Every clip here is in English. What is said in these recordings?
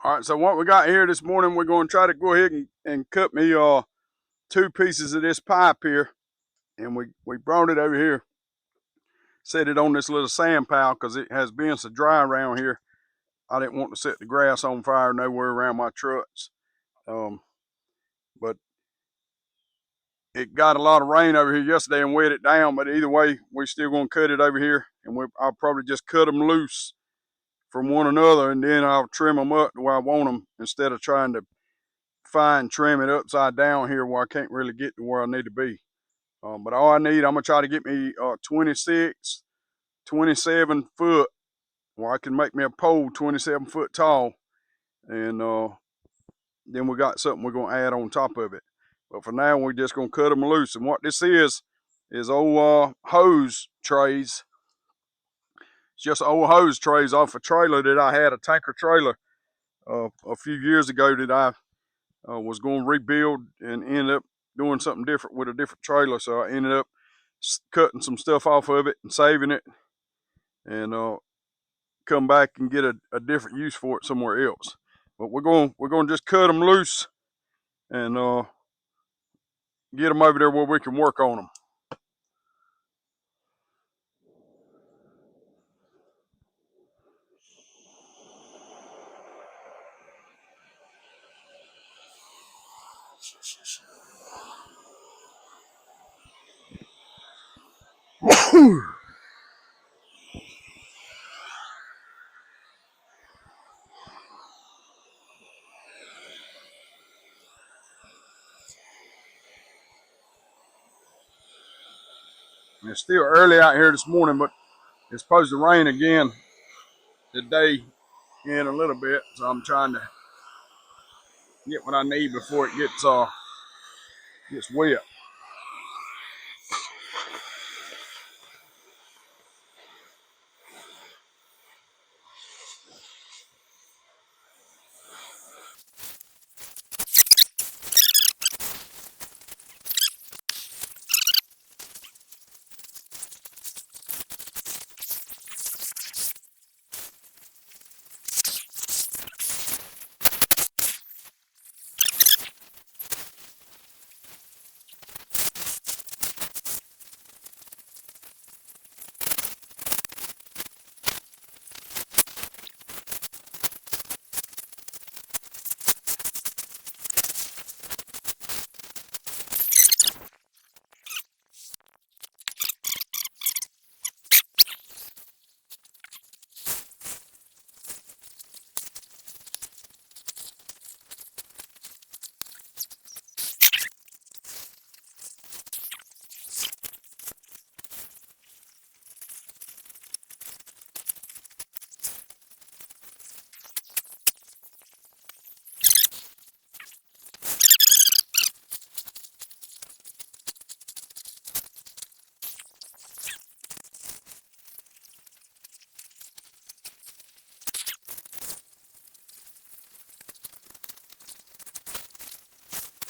All right, so what we got here this morning, we're going to try to go ahead and cut me two pieces of this pipe here, and we brought it over here, set it on this little sand pile because it has been so dry around here. I didn't want to set the grass on fire nowhere around my trucks, but it got a lot of rain over here yesterday and wet it down. But either way, we're still going to cut it over here, and I'll probably just cut them loose from one another, and then I'll trim them up the way I want them instead of trying to fine trim it upside down here where I can't really get to where I need to be. But all I need, I'm gonna try to get me 26, 27 foot, where I can make me a pole 27 foot tall, and then we got something we're gonna add on top of it. But for now, we're just gonna cut them loose. And what this is old hose trays. It's just old hose trays off a trailer that I had, a tanker trailer, a few years ago that I was going to rebuild and ended up doing something different with a different trailer. So I ended up cutting some stuff off of it and saving it, and come back and get a different use for it somewhere else. But we're going to just cut them loose and get them over there where we can work on them. It's still early out here this morning, but it's supposed to rain again today in a little bit. So I'm trying to get what I need before it gets wet.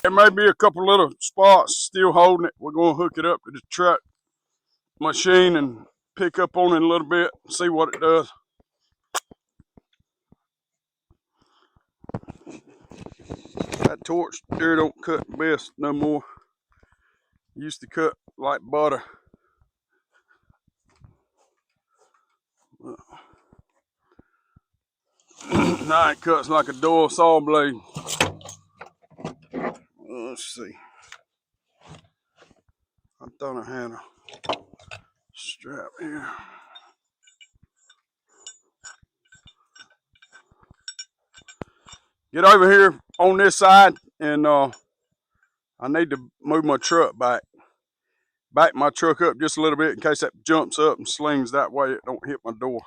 There may be a couple little spots still holding it. We're going to hook it up to the truck machine and pick up on it a little bit and see what it does. That torch there don't cut best no more. Used to cut like butter. Now it cuts like a dull saw blade. Let's see. I thought I had a strap here. Get over here on this side, and I need to move my truck back. Back my truck up just a little bit in case that jumps up and slings that way it don't hit my door.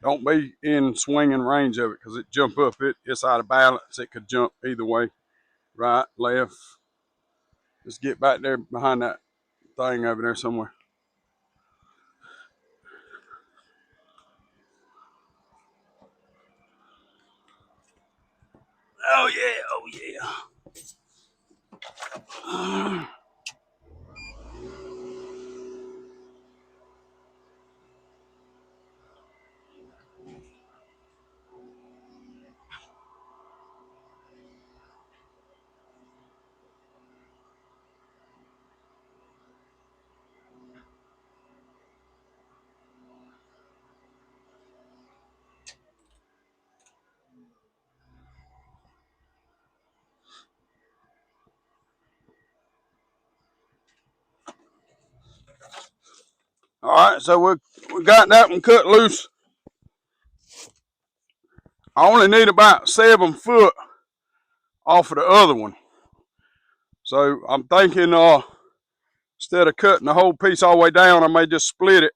don't be in swinging range of it because it jump up. It's out of balance. It could jump either way, right, left. Just get back there behind that thing over there somewhere. Oh yeah, oh yeah. All right, so we got that one cut loose. I only need about 7 foot off of the other one. So I'm thinking instead of cutting the whole piece all the way down, I may just split it.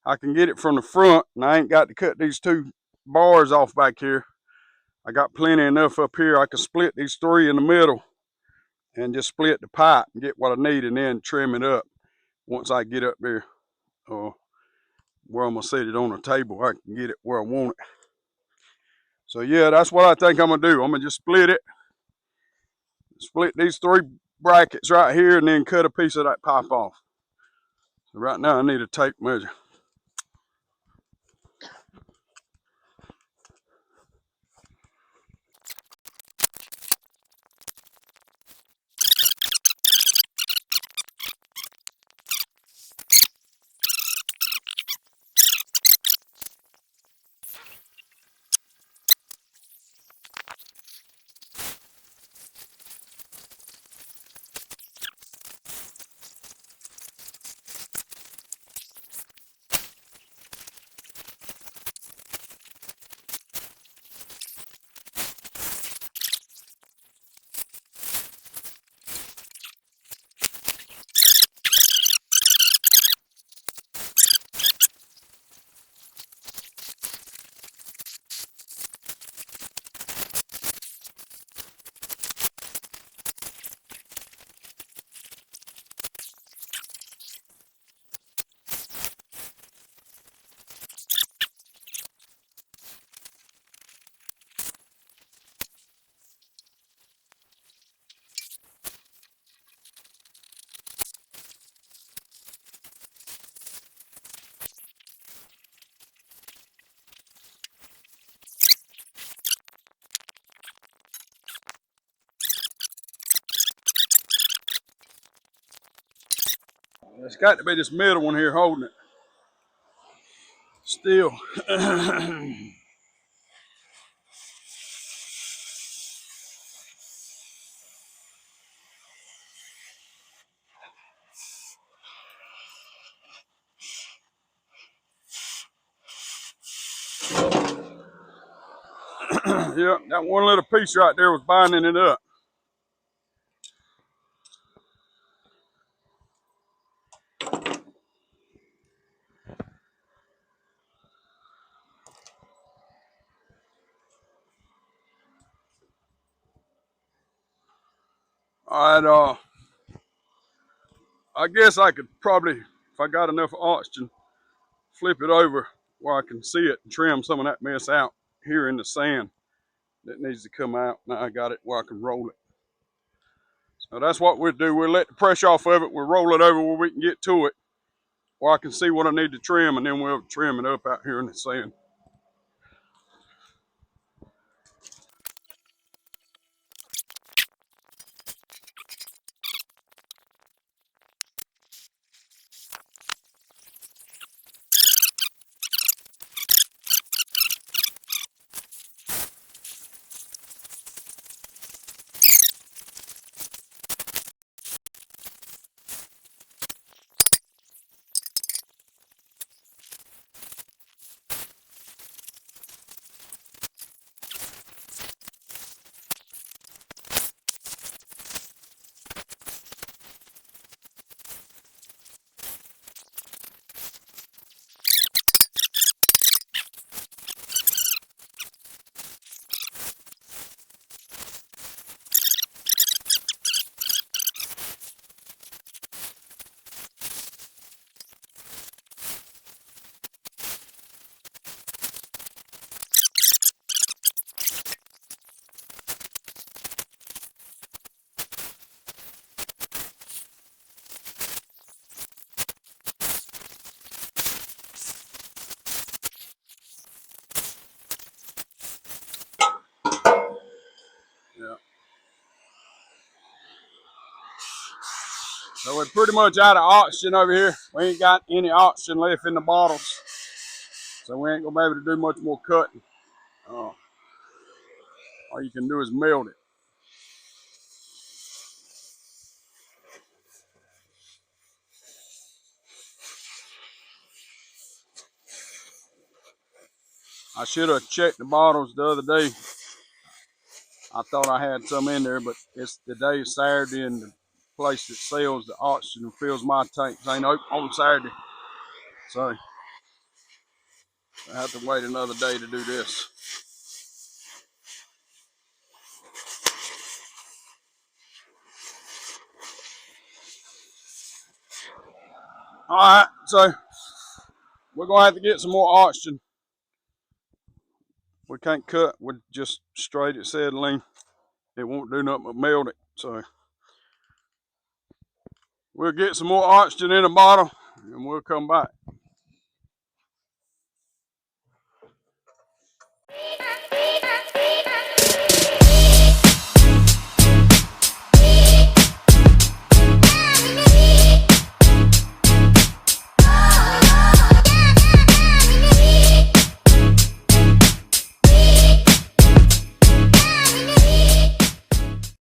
I can get it from the front, and I ain't got to cut these 2 bars off back here. I got plenty enough up here. I can split these 3 in the middle and just split the pipe and get what I need and then trim it up once I get up there where I'm going to set it on the table. I can get it where I want it. So yeah, that's what I think I'm going to do. I'm going to just split these 3 brackets right here and then cut a piece of that pipe off. So right now I need a tape measure. It's got to be this middle one here holding it. Still. Yeah, that one little piece right there was binding it up. All right, I guess I could probably, if I got enough oxygen, flip it over where I can see it and trim some of that mess out here in the sand that needs to come out. Now I got it where I can roll it. So that's what we'll do. We'll let the pressure off of it. We'll roll it over where we can get to it, where I can see what I need to trim, and then we'll trim it up out here in the sand. we're pretty much out of oxygen over here. We ain't got any oxygen left in the bottles, so we ain't gonna be able to do much more cutting. All you can do is melt it. I should have checked the bottles the other day. I thought I had some in there, but it's today is Saturday, and the place that sells the oxygen and fills my tanks ain't open on Saturday. So I have to wait another day to do this. All right, so we're gonna have to get some more oxygen. We can't cut with just straight acetylene. It won't do nothing but melt it. So we'll get some more oxygen in a bottle and we'll come back.